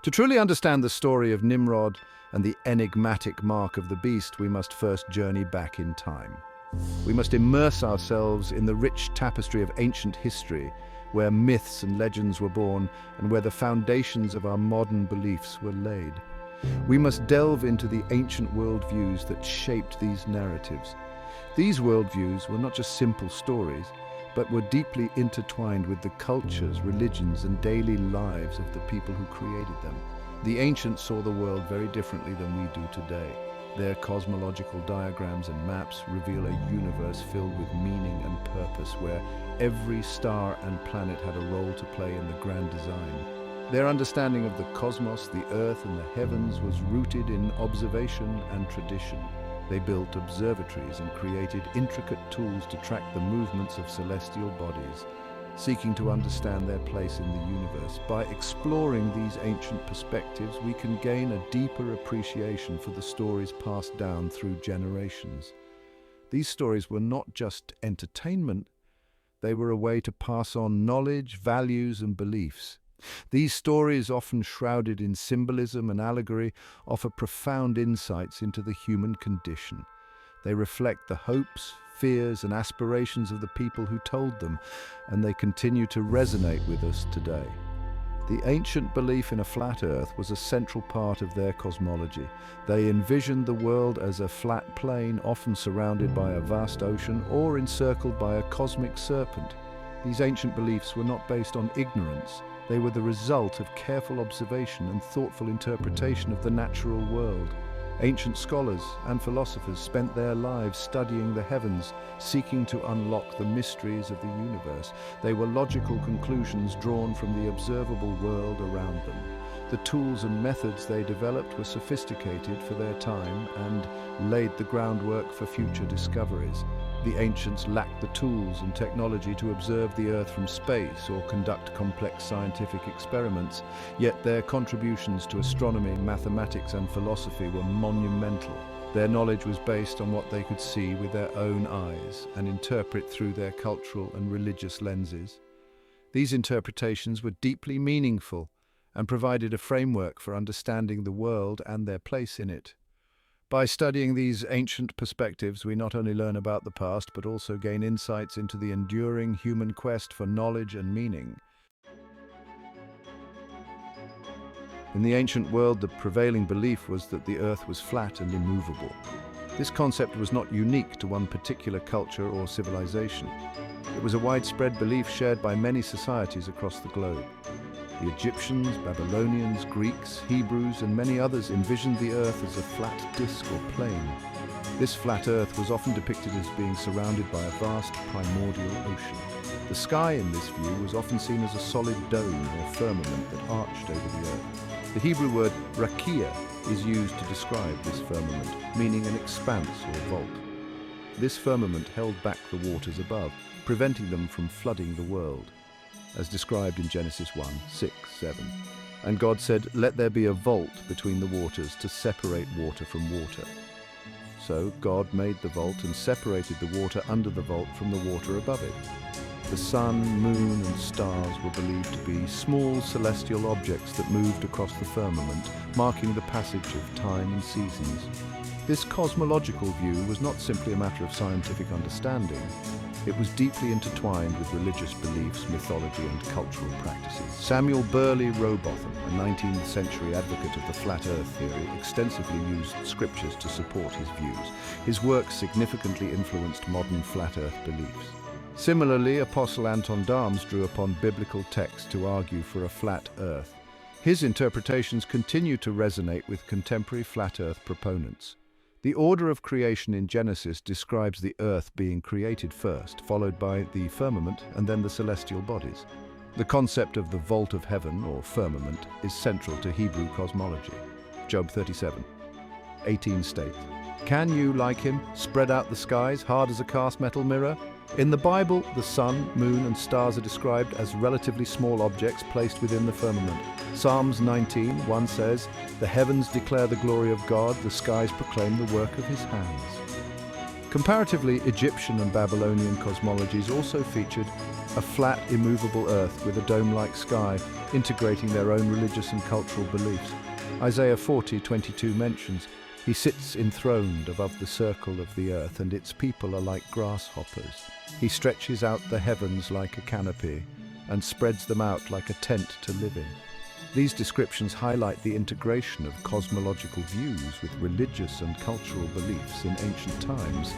To truly understand the story of Nimrod and the enigmatic mark of the beast, we must first journey back in time. We must immerse ourselves in the rich tapestry of ancient history, where myths and legends were born and where the foundations of our modern beliefs were laid. We must delve into the ancient worldviews that shaped these narratives. These worldviews were not just simple stories, but were deeply intertwined with the cultures, religions, and daily lives of the people who created them. The ancients saw the world very differently than we do today. Their cosmological diagrams and maps reveal a universe filled with meaning and purpose, where every star and planet had a role to play in the grand design. Their understanding of the cosmos, the earth, and the heavens was rooted in observation and tradition. They built observatories and created intricate tools to track the movements of celestial bodies, seeking to understand their place in the universe. By exploring these ancient perspectives, we can gain a deeper appreciation for the stories passed down through generations. These stories were not just entertainment, they were a way to pass on knowledge, values, and beliefs. These stories, often shrouded in symbolism and allegory, offer profound insights into the human condition. They reflect the hopes, fears, and aspirations of the people who told them, and they continue to resonate with us today. The ancient belief in a flat Earth was a central part of their cosmology. They envisioned the world as a flat plain, often surrounded by a vast ocean or encircled by a cosmic serpent. These ancient beliefs were not based on ignorance. They were the result of careful observation and thoughtful interpretation of the natural world. Ancient scholars and philosophers spent their lives studying the heavens, seeking to unlock the mysteries of the universe. They were logical conclusions drawn from the observable world around them. The tools and methods they developed were sophisticated for their time and laid the groundwork for future discoveries. The ancients lacked the tools and technology to observe the Earth from space or conduct complex scientific experiments, yet their contributions to astronomy, mathematics, and philosophy were monumental. Their knowledge was based on what they could see with their own eyes and interpret through their cultural and religious lenses. These interpretations were deeply meaningful and provided a framework for understanding the world and their place in it. By studying these ancient perspectives, we not only learn about the past, but also gain insights into the enduring human quest for knowledge and meaning. In the ancient world, the prevailing belief was that the earth was flat and immovable. This concept was not unique to one particular culture or civilization. It was a widespread belief shared by many societies across the globe. The Egyptians, Babylonians, Greeks, Hebrews, and many others envisioned the earth as a flat disk or plane. This flat earth was often depicted as being surrounded by a vast primordial ocean. The sky in this view was often seen as a solid dome or firmament that arched over the earth. The Hebrew word rakia is used to describe this firmament, meaning an expanse or vault. This firmament held back the waters above, preventing them from flooding the world, as described in Genesis 1, 6, 7. And God said, "Let there be a vault between the waters to separate water from water." So God made the vault and separated the water under the vault from the water above it. The sun, moon, and stars were believed to be small celestial objects that moved across the firmament, marking the passage of time and seasons. This cosmological view was not simply a matter of scientific understanding. It was deeply intertwined with religious beliefs, mythology, and cultural practices. Samuel Burley Rowbotham, a 19th century advocate of the flat earth theory, extensively used scriptures to support his views. His work significantly influenced modern flat earth beliefs. Similarly, Apostle Anton Dahms drew upon biblical texts to argue for a flat earth. His interpretations continue to resonate with contemporary flat earth proponents. The order of creation in Genesis describes the earth being created first, followed by the firmament and then the celestial bodies. The concept of the vault of heaven, or firmament, is central to Hebrew cosmology. Job 37:18 states, "Can you, like him, spread out the skies hard as a cast metal mirror?" In the Bible, the sun, moon, and stars are described as relatively small objects placed within the firmament. Psalms 19:1 says, "The heavens declare the glory of God, the skies proclaim the work of his hands." Comparatively, Egyptian and Babylonian cosmologies also featured a flat, immovable earth with a dome-like sky, integrating their own religious and cultural beliefs. Isaiah 40:22 mentions, "He sits enthroned above the circle of the earth, and its people are like grasshoppers. He stretches out the heavens like a canopy, and spreads them out like a tent to live in." These descriptions highlight the integration of cosmological views with religious and cultural beliefs in ancient times.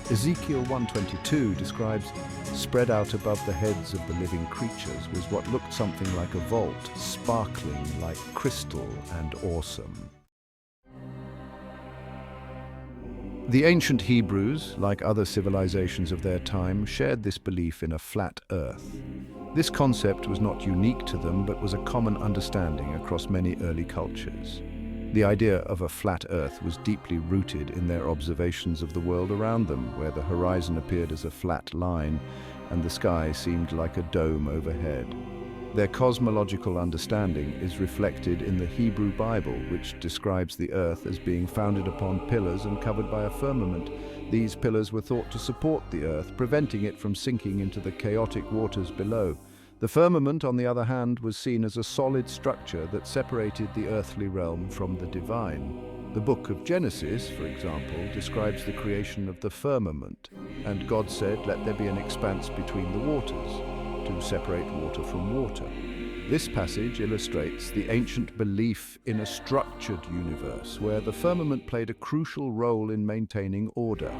Ezekiel 1:22 describes, "Spread out above the heads of the living creatures was what looked something like a vault, sparkling like crystal and awesome." The ancient Hebrews, like other civilizations of their time, shared this belief in a flat earth. This concept was not unique to them, but was a common understanding across many early cultures. The idea of a flat earth was deeply rooted in their observations of the world around them, where the horizon appeared as a flat line and the sky seemed like a dome overhead. Their cosmological understanding is reflected in the Hebrew Bible, which describes the earth as being founded upon pillars and covered by a firmament. These pillars were thought to support the earth, preventing it from sinking into the chaotic waters below. The firmament, on the other hand, was seen as a solid structure that separated the earthly realm from the divine. The book of Genesis, for example, describes the creation of the firmament, and God said, "Let there be an expanse between the waters," to separate water from water. This passage illustrates the ancient belief in a structured universe, where the firmament played a crucial role in maintaining order.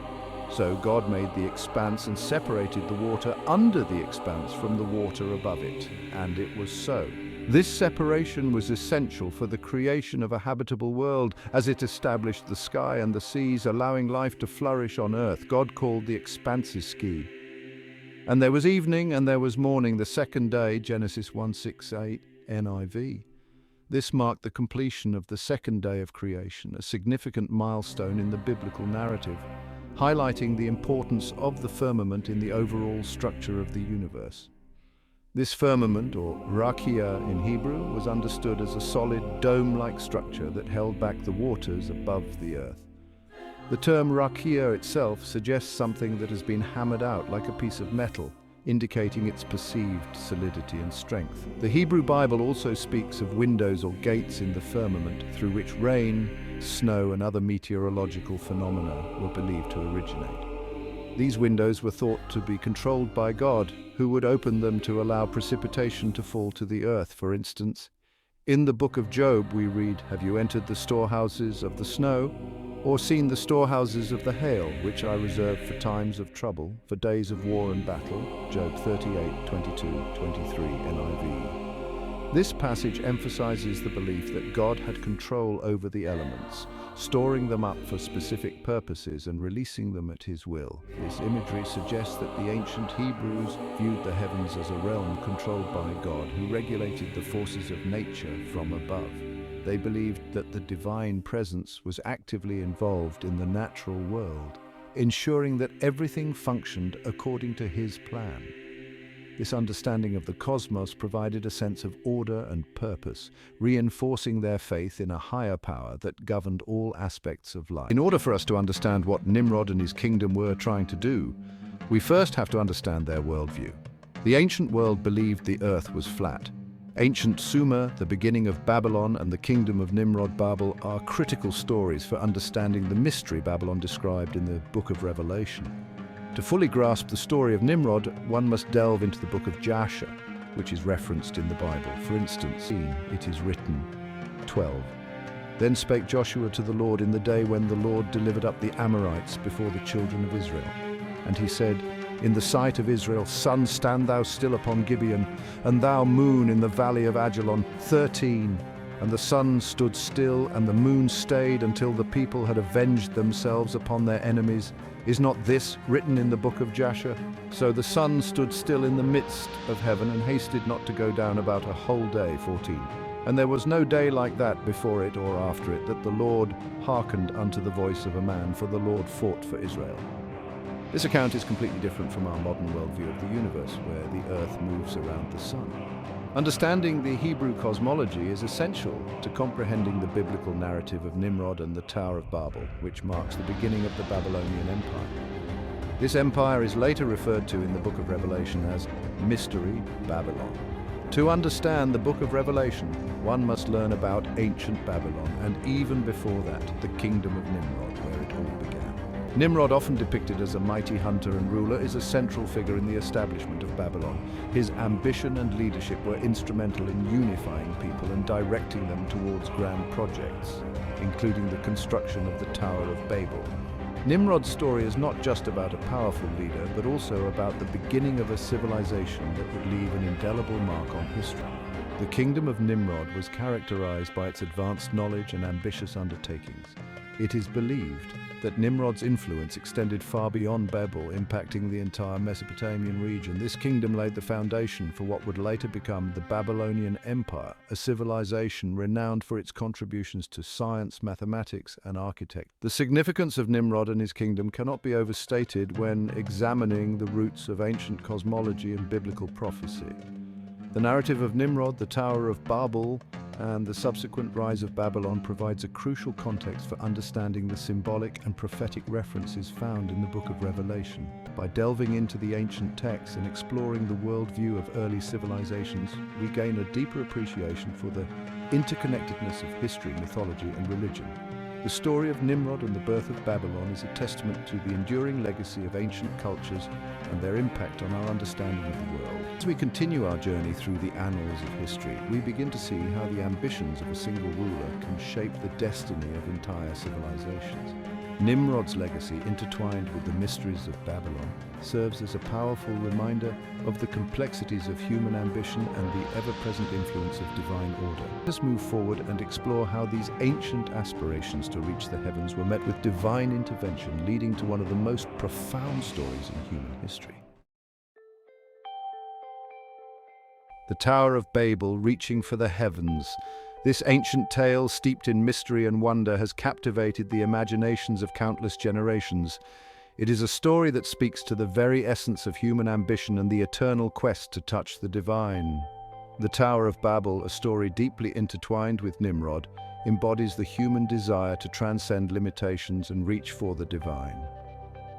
So God made the expanse and separated the water under the expanse from the water above it, and it was so. This separation was essential for the creation of a habitable world, as it established the sky and the seas, allowing life to flourish on earth. God called the expanses ski. "And there was evening and there was morning the second day," Genesis 1:6-8 NIV. This marked the completion of the second day of creation, a significant milestone in the biblical narrative, highlighting the importance of the firmament in the overall structure of the universe. This firmament, or rakia in Hebrew, was understood as a solid dome-like structure that held back the waters above the earth. The term rakia itself suggests something that has been hammered out like a piece of metal, indicating its perceived solidity and strength. The Hebrew Bible also speaks of windows or gates in the firmament through which rain, snow, and other meteorological phenomena were believed to originate. These windows were thought to be controlled by God, who would open them to allow precipitation to fall to the earth. For instance, in the book of Job we read, "Have you entered the storehouses of the snow, or seen the storehouses of the hail, which I reserve for times of trouble, for days of war and battle?" Job 38:22-23 NIV. This passage emphasizes the belief that God had control over the elements, storing them up for specific purposes and releasing them at his will. This imagery suggests that the ancient Hebrews viewed the heavens as a realm controlled by God, who regulated the forces of nature from above. They believed that the divine presence was actively involved in the natural world, ensuring that everything functioned according to his plan. This understanding of the cosmos provided a sense of order and purpose, reinforcing their faith in a higher power that governed all aspects of life. In order for us to understand what Nimrod and his kingdom were trying to do, we first have to understand their worldview. The ancient world believed the earth was flat. Ancient Sumer, the beginning of Babylon, and the kingdom of Nimrod Babel are critical stories for understanding the mystery Babylon described in the book of Revelation. To fully grasp the story of Nimrod, one must delve into the book of Jasher, which is referenced in the Bible. For instance, it is written, 12. "Then spake Joshua to the Lord in the day when the Lord delivered up the Amorites before the children of Israel. And he said, In the sight of Israel, sun, stand thou still upon Gibeon, and thou moon in the valley of Ajalon. 13. And the sun stood still, and the moon stayed until the people had avenged themselves upon their enemies. Is not this written in the book of Jasher? So the sun stood still in the midst of heaven, and hasted not to go down about a whole day. 14. And there was no day like that before it or after it, that the Lord hearkened unto the voice of a man, for the Lord fought for Israel." This account is completely different from our modern worldview of the universe, where the earth moves around the sun. Understanding the Hebrew cosmology is essential to comprehending the biblical narrative of Nimrod and the Tower of Babel, which marks the beginning of the Babylonian Empire. This empire is later referred to in the Book of Revelation as Mystery Babylon. To understand the Book of Revelation, one must learn about ancient Babylon, and even before that, the kingdom of Nimrod, where it all began. Nimrod, often depicted as a mighty hunter and ruler, is a central figure in the establishment of Babylon. His ambition and leadership were instrumental in unifying people and directing them towards grand projects, including the construction of the Tower of Babel. Nimrod's story is not just about a powerful leader, but also about the beginning of a civilization that would leave an indelible mark on history. The kingdom of Nimrod was characterized by its advanced knowledge and ambitious undertakings. It is believed that Nimrod's influence extended far beyond Babel, impacting the entire Mesopotamian region. This kingdom laid the foundation for what would later become the Babylonian Empire, a civilization renowned for its contributions to science, mathematics, and architecture. The significance of Nimrod and his kingdom cannot be overstated when examining the roots of ancient cosmology and biblical prophecy. The narrative of Nimrod, the Tower of Babel, and the subsequent rise of Babylon provides a crucial context for understanding the symbolic and prophetic references found in the Book of Revelation. By delving into the ancient texts and exploring the worldview of early civilizations, we gain a deeper appreciation for the interconnectedness of history, mythology, and religion. The story of Nimrod and the birth of Babylon is a testament to the enduring legacy of ancient cultures and their impact on our understanding of the world. As we continue our journey through the annals of history, we begin to see how the ambitions of a single ruler can shape the destiny of entire civilizations. Nimrod's legacy, intertwined with the mysteries of Babylon, serves as a powerful reminder of the complexities of human ambition and the ever-present influence of divine order. Let us move forward and explore how these ancient aspirations to reach the heavens were met with divine intervention, leading to one of the most profound stories in human history. The Tower of Babel, reaching for the heavens. This ancient tale, steeped in mystery and wonder, has captivated the imaginations of countless generations. It is a story that speaks to the very essence of human ambition and the eternal quest to touch the divine. The Tower of Babel, a story deeply intertwined with Nimrod, embodies the human desire to transcend limitations and reach for the divine.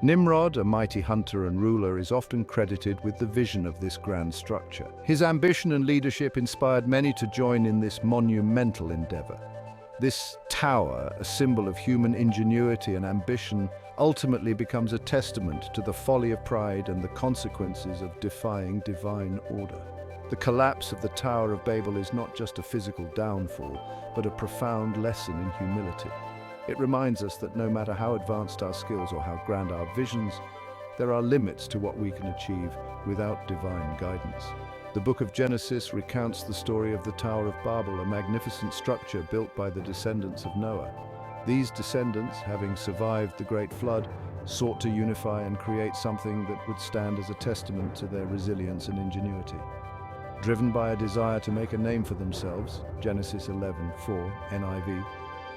Nimrod, a mighty hunter and ruler, is often credited with the vision of this grand structure. His ambition and leadership inspired many to join in this monumental endeavor. This tower, a symbol of human ingenuity and ambition, ultimately becomes a testament to the folly of pride and the consequences of defying divine order. The collapse of the Tower of Babel is not just a physical downfall, but a profound lesson in humility. It reminds us that no matter how advanced our skills or how grand our visions, there are limits to what we can achieve without divine guidance. The book of Genesis recounts the story of the Tower of Babel, a magnificent structure built by the descendants of Noah. These descendants, having survived the great flood, sought to unify and create something that would stand as a testament to their resilience and ingenuity. Driven by a desire to make a name for themselves, Genesis 11:4 NIV,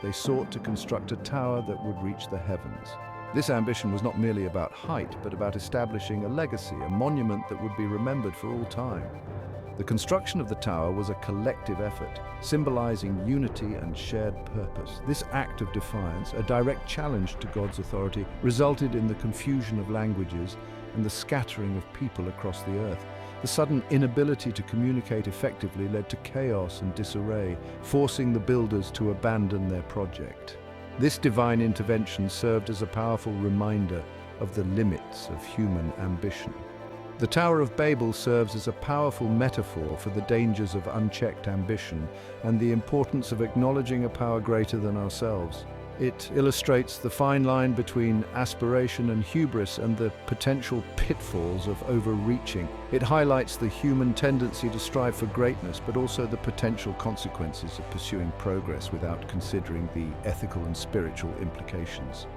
they sought to construct a tower that would reach the heavens. This ambition was not merely about height, but about establishing a legacy, a monument that would be remembered for all time. The construction of the tower was a collective effort, symbolizing unity and shared purpose. This act of defiance, a direct challenge to God's authority, resulted in the confusion of languages and the scattering of people across the earth. The sudden inability to communicate effectively led to chaos and disarray, forcing the builders to abandon their project. This divine intervention served as a powerful reminder of the limits of human ambition. The Tower of Babel serves as a powerful metaphor for the dangers of unchecked ambition and the importance of acknowledging a power greater than ourselves. It illustrates the fine line between aspiration and hubris and the potential pitfalls of overreaching. It highlights the human tendency to strive for greatness, but also the potential consequences of pursuing progress without considering the ethical and spiritual implications.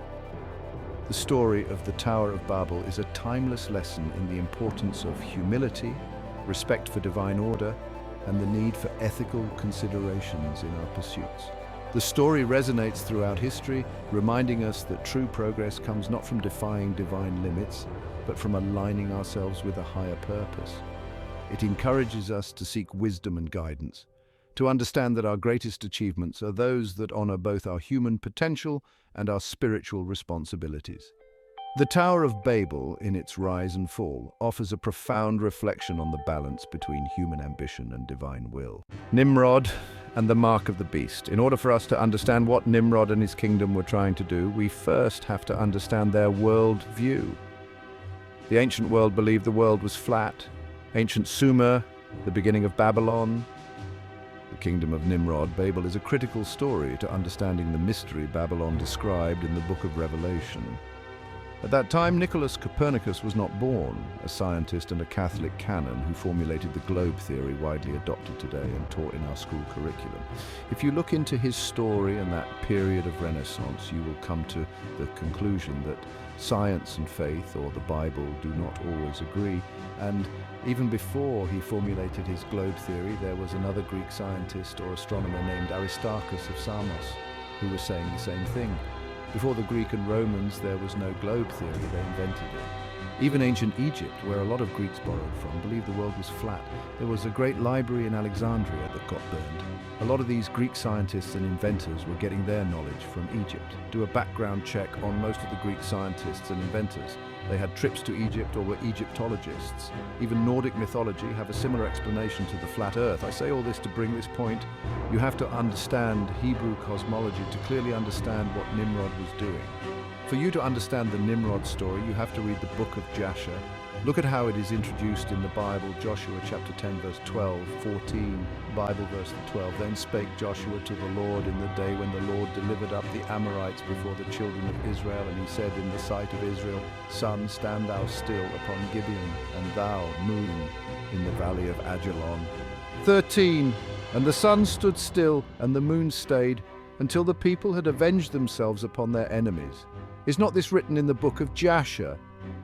The story of the Tower of Babel is a timeless lesson in the importance of humility, respect for divine order, and the need for ethical considerations in our pursuits. The story resonates throughout history, reminding us that true progress comes not from defying divine limits, but from aligning ourselves with a higher purpose. It encourages us to seek wisdom and guidance, to understand that our greatest achievements are those that honor both our human potential and our spiritual responsibilities. The Tower of Babel, in its rise and fall, offers a profound reflection on the balance between human ambition and divine will. Nimrod and the mark of the beast. In order for us to understand what Nimrod and his kingdom were trying to do, we first have to understand their world view. The ancient world believed the world was flat. Ancient Sumer, the beginning of Babylon, the kingdom of Nimrod. Babel is a critical story to understanding the mystery Babylon described in the book of Revelation. At that time, Nicholas Copernicus was not born, a scientist and a Catholic canon who formulated the globe theory widely adopted today and taught in our school curriculum. If you look into his story and that period of Renaissance, you will come to the conclusion that science and faith, or the Bible, do not always agree. And even before he formulated his globe theory, there was another Greek scientist or astronomer named Aristarchus of Samos who was saying the same thing. Before the Greek and Romans, there was no globe theory, they invented it. Even ancient Egypt, where a lot of Greeks borrowed from, believed the world was flat. There was a great library in Alexandria that got burned. A lot of these Greek scientists and inventors were getting their knowledge from Egypt. Do a background check on most of the Greek scientists and inventors. They had trips to Egypt or were Egyptologists. Even Nordic mythology have a similar explanation to the flat earth. I say all this to bring this point. You have to understand Hebrew cosmology to clearly understand what Nimrod was doing. For you to understand the Nimrod story, you have to read the book of Jasher. Look at how it is introduced in the Bible. Joshua chapter 10 verse 12, 14, Bible verse 12. Then spake Joshua to the Lord in the day when the Lord delivered up the Amorites before the children of Israel. And he said in the sight of Israel, Sun, stand thou still upon Gibeon, and thou, moon, in the valley of Ajalon. 13. And the sun stood still, and the moon stayed, until the people had avenged themselves upon their enemies. Is not this written in the book of Jasher?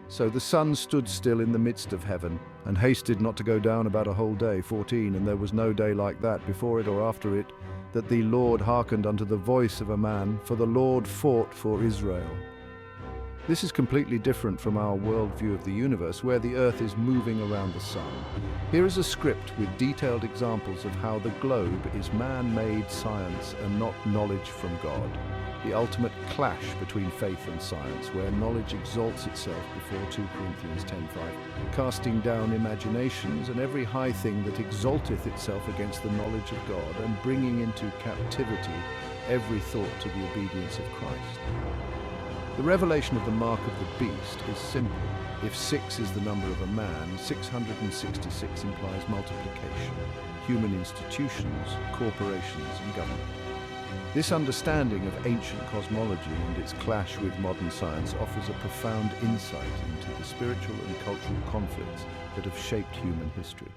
So the sun stood still in the midst of heaven, and hasted not to go down about a whole day. 14. And there was no day like that, before it or after it, that the Lord hearkened unto the voice of a man, for the Lord fought for Israel. This is completely different from our worldview of the universe, where the earth is moving around the sun. Here is a script with detailed examples of how the globe is man-made science and not knowledge from God. The ultimate clash between faith and science, where knowledge exalts itself before 2 Corinthians 10:5, casting down imaginations and every high thing that exalteth itself against the knowledge of God, and bringing into captivity every thought to the obedience of Christ. The revelation of the mark of the beast is simple. If 6 is the number of a man, 666 implies multiplication, human institutions, corporations, and government. This understanding of ancient cosmology and its clash with modern science offers a profound insight into the spiritual and cultural conflicts that have shaped human history.